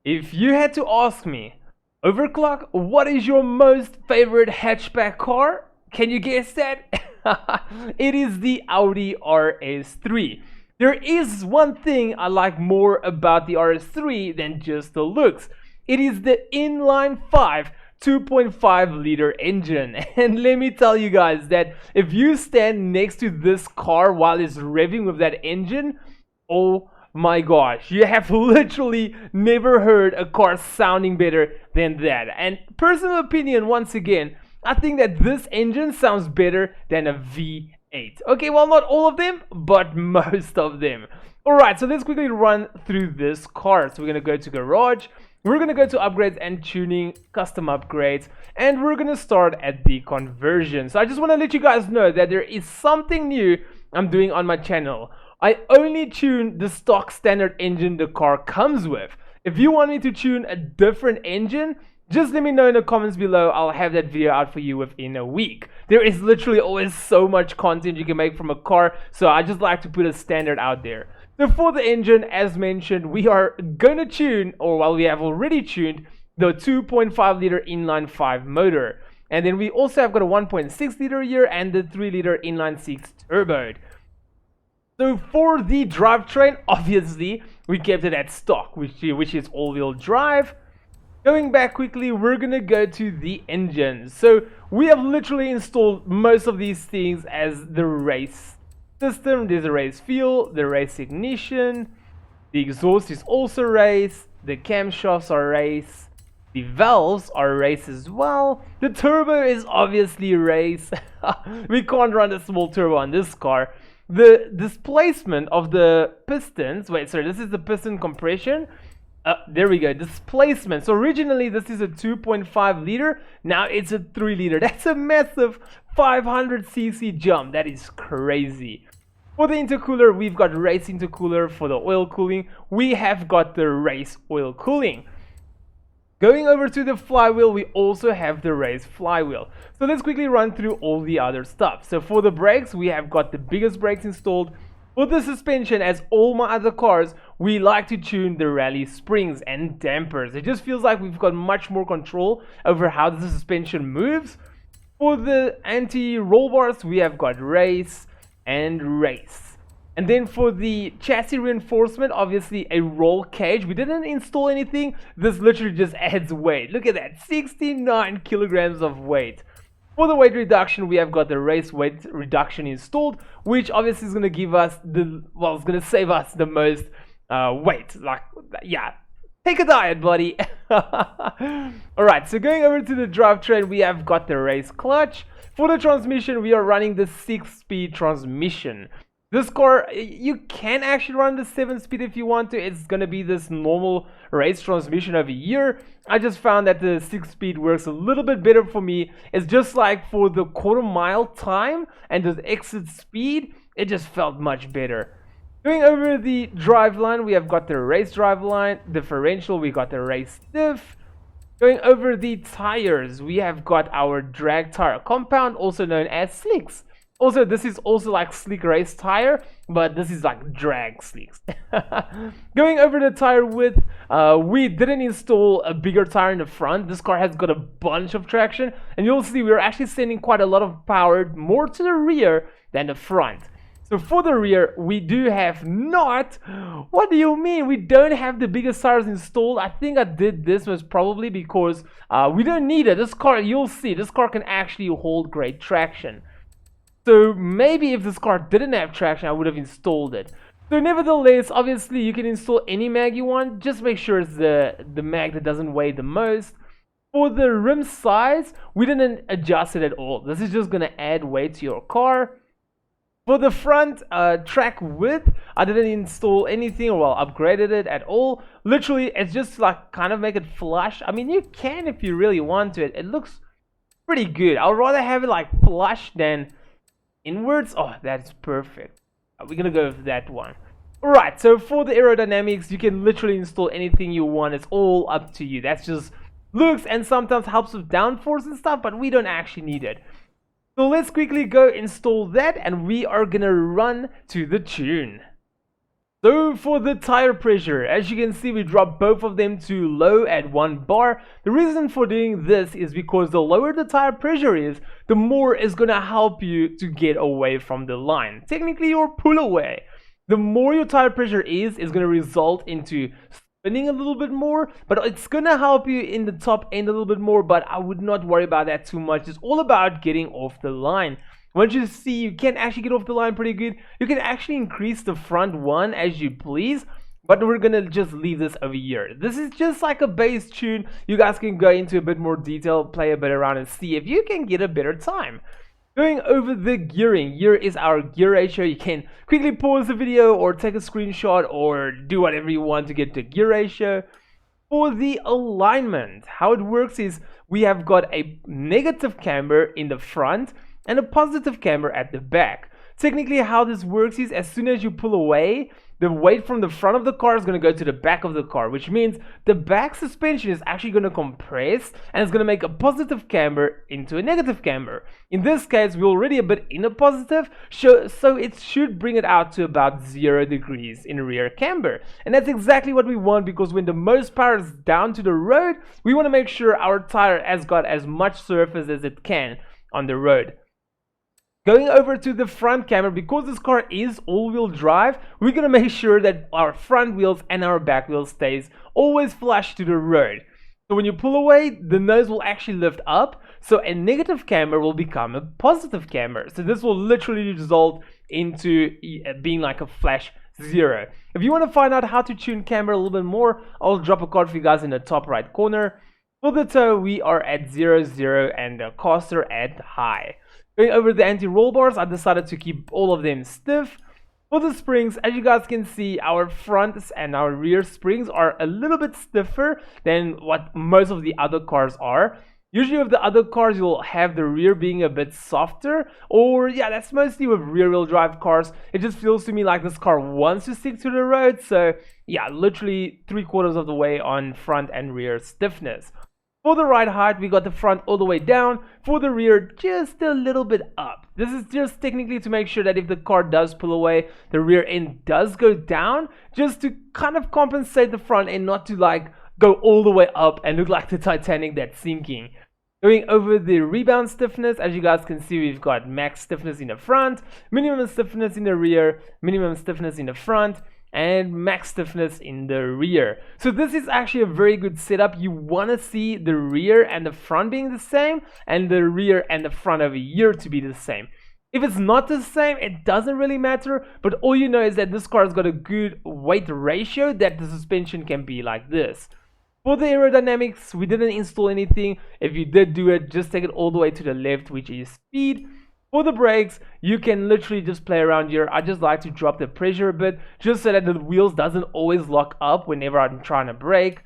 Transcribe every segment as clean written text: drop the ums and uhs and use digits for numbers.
If you had to ask me, Overclock, what is your most favorite hatchback car? Can you guess that? It is the Audi RS3. There is one thing I like more about the RS3 than just the looks. It is the inline 5 2.5 liter engine, and let me tell you guys that if you stand next to this car while it's revving with that engine, oh my gosh, you have literally never heard a car sounding better than that. And personal opinion, once again, I think that this engine sounds better than a V8. Okay, well, not all of them, but most of them. Alright, so let's quickly run through this car. So we're gonna go to garage, we're gonna go to upgrades and tuning, custom upgrades, and we're gonna start at the conversion. So I just want to let you guys know that there is something new I'm doing on my channel. I only tune the stock standard engine the car comes with. If you want me to tune a different engine, just let me know in the comments below. I'll have that video out for you within a week. There is literally always so much content you can make from a car, so I just like to put a standard out there. So for the engine, as mentioned, we are going to tune, or well, we have already tuned, the 2.5 liter inline 5 motor. And then we also have got a 1.6 liter here and the 3 liter inline 6 turbo. So for the drivetrain, obviously, we kept it at stock, which is all-wheel drive. Going back quickly, we're going to go to the engine. So we have literally installed most of these things as the race system. There's a race fuel, the race ignition, the exhaust is also race, the camshafts are race, the valves are race as well, the turbo is obviously race. We can't run a small turbo on this car. The displacement of the pistons, wait, sorry, this is the piston compression. There we go, displacement. So originally this is a 2.5 liter, now it's a 3 liter. That's a massive 500cc jump. That is crazy. For the intercooler, we've got race intercooler. For the oil cooling, we have got the race oil cooling. Going over to the flywheel, we also have the race flywheel. So let's quickly run through all the other stuff. So for the brakes, we have got the biggest brakes installed. For the suspension, as all my other cars, we like to tune the rally springs and dampers. It just feels like we've got much more control over how the suspension moves. For the anti-roll bars, we have got race and race. And then for the chassis reinforcement, obviously a roll cage. We didn't install anything. This literally just adds weight. Look at that, 69 kilograms of weight. For the weight reduction, we have got the race weight reduction installed, which obviously is going to give us the, well, it's going to save us the most weight. Like, yeah, take a diet, buddy. Alright, so going over to the drivetrain, we have got the race clutch. For the transmission, we are running the 6-speed transmission. This car, you can actually run the 7-speed if you want to. It's going to be this normal race transmission over here. I just found that the 6-speed works a little bit better for me. It's just like for the quarter-mile time and the exit speed, it just felt much better. Going over the driveline, we have got the race driveline. Differential, we got the race diff. Going over the tires, we have got our drag tire compound, also known as slicks. Also, this is also like slick race tire, but this is like drag slicks. Going over the tire width, we didn't install a bigger tire in the front. This car has got a bunch of traction, and you'll see we're actually sending quite a lot of power more to the rear than the front. So for the rear, we do have not. What do you mean? We don't have the biggest tires installed. I think I did this was probably because we don't need it. This car, you'll see, this car can actually hold great traction. So maybe if this car didn't have traction, I would have installed it. So nevertheless, obviously you can install any mag you want. Just make sure it's the mag that doesn't weigh the most. For the rim size, we didn't adjust it at all. This is just going to add weight to your car. For the front track width, I didn't install anything or well upgraded it at all. Literally, it's just like kind of make it flush. I mean, you can if you really want to. It looks pretty good. I would rather have it like flush than inwards. Oh, that's perfect. We're gonna go with that one. Alright, so for the aerodynamics, you can literally install anything you want. It's all up to you. That's just looks and sometimes helps with downforce and stuff, but we don't actually need it. So let's quickly go install that, and we are gonna run to the tune. So for the tire pressure, as you can see, we dropped both of them to low at 1 bar. The reason for doing this is because the lower the tire pressure is, the more it's going to help you to get away from the line. Technically, your pull away. The more your tire pressure is going to result into spinning a little bit more, but it's going to help you in the top end a little bit more, but I would not worry about that too much. It's all about getting off the line. Once you see you can actually get off the line pretty good, you can actually increase the front one as you please, but we're gonna just leave this over here. This is just like a base tune. You guys can go into a bit more detail, play a bit around and see if you can get a better time. Going over the gearing, here is our gear ratio. You can quickly pause the video or take a screenshot or do whatever you want to get the gear ratio. For the alignment, how it works is we have got a negative camber in the front and a positive camber at the back. Technically, how this works is as soon as you pull away, the weight from the front of the car is going to go to the back of the car, which means the back suspension is actually going to compress and it's going to make a positive camber into a negative camber. In this case, we're already a bit in a positive, so it should bring it out to about 0 degrees in rear camber. And that's exactly what we want, because when the most power is down to the road, we want to make sure our tire has got as much surface as it can on the road. Going over to the front camera, because this car is all-wheel drive, we're going to make sure that our front wheels and our back wheels stays always flush to the road. So when you pull away, the nose will actually lift up, so a negative camber will become a positive camber. So this will literally result into being like a flash 0. If you want to find out how to tune camber a little bit more, I'll drop a card for you guys in the top right corner. For the toe, we are at 0, 0 and the caster at high. Going over the anti-roll bars, I decided to keep all of them stiff. For the springs, as you guys can see, our front and our rear springs are a little bit stiffer than what most of the other cars are. Usually with the other cars, you'll have the rear being a bit softer, or yeah, that's mostly with rear-wheel drive cars. It just feels to me like this car wants to stick to the road, so yeah, literally 3/4 of the way on front and rear stiffness. For the ride height, we got the front all the way down. For the rear, just a little bit up. This is just technically to make sure that if the car does pull away, the rear end does go down, just to kind of compensate the front end, not to like go all the way up and look like the Titanic that's sinking. Going over the rebound stiffness, as you guys can see, we've got max stiffness in the front, minimum stiffness in the rear, minimum stiffness in the front, and max stiffness in the rear. So this is actually a very good setup. You want to see the rear and the front being the same, and the rear and the front over here to be the same. If it's not the same, it doesn't really matter, but all you know is that this car has got a good weight ratio that the suspension can be like this. For the aerodynamics, we didn't install anything. If you did do it, just take it all the way to the left, which is speed. For the brakes, you can literally just play around here. I just like to drop the pressure a bit, just so that the wheels doesn't always lock up whenever I'm trying to brake.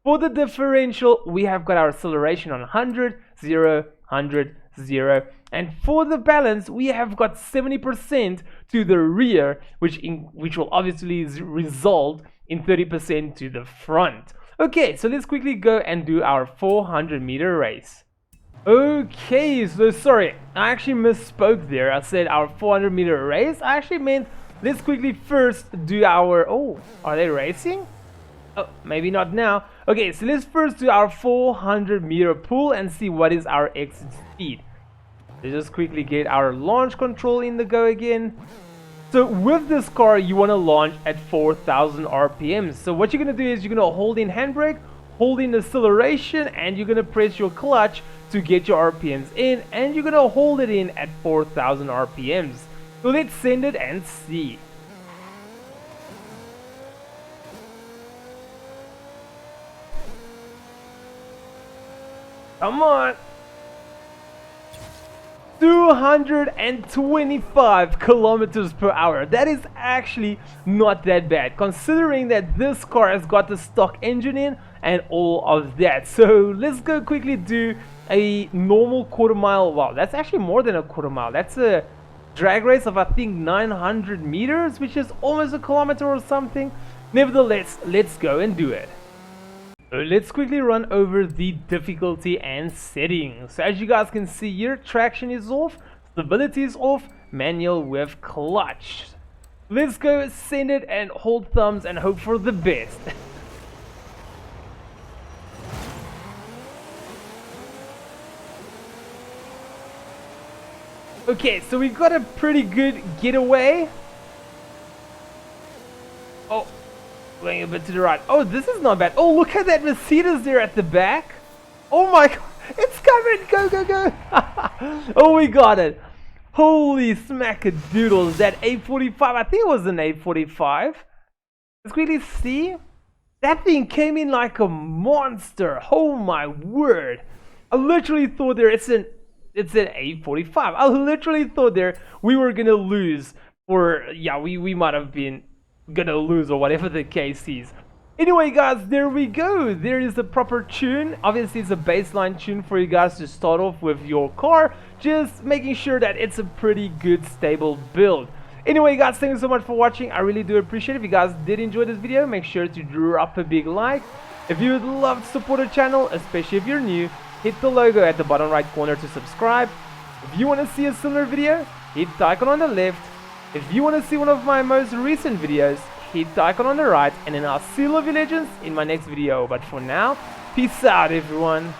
For the differential, we have got our acceleration on 100, 0, 100, 0. And for the balance, we have got 70% to the rear, which will obviously result in 30% to the front. Okay, so let's quickly go and do our 400-meter race. Okay, so sorry, I actually misspoke there. I said our 400-meter race. I actually meant let's quickly first do our... Oh, are they racing? Oh, maybe not now. Okay, so let's first do our 400-meter pull and see what is our exit speed. Let's just quickly get our launch control in the go again. So with this car, you want to launch at 4,000 RPMs. So what you're going to do is you're going to hold in handbrake, hold in acceleration, and you're going to press your clutch to get your RPMs in, and you're going to hold it in at 4,000 RPMs. So let's send it and see. Come on. 225 kilometers per hour. That is actually not that bad, considering that this car has got the stock engine in and all of that. So let's go quickly do a normal quarter mile. Wow, that's actually more than a quarter mile. That's a drag race of I think 900 meters, which is almost a kilometer or something. Nevertheless, let's go and do it. Let's quickly run over the difficulty and settings. So as you guys can see here, traction is off, stability is off, manual with clutch. Let's go send it and hold thumbs and hope for the best. Okay, so we've got a pretty good getaway. Oh, going a bit to the right. Oh, this is not bad. Oh, look at that Mercedes there at the back. Oh my god, it's coming. Go, go, go. Oh, we got it. Holy smackadoodles. That 845, I think it was an 845. Let's quickly see. That thing came in like a monster. Oh my word. I literally thought there it's an 845. I literally thought there we were gonna lose, or yeah, we might have been gonna lose, or whatever the case is. Anyway guys, there we go. There is the proper tune. Obviously it's a baseline tune for you guys to start off with your car, just making sure that it's a pretty good stable build. Anyway guys, thank you so much for watching. I really do appreciate it. If you guys did enjoy this video, make sure to drop a big like. If you would love to support the channel, especially if you're new, hit the logo at the bottom right corner to subscribe. If you want to see a similar video, hit the icon on the left. If you want to see one of my most recent videos, hit the icon on the right, and then I'll see all of you legends in my next video. But for now, peace out everyone.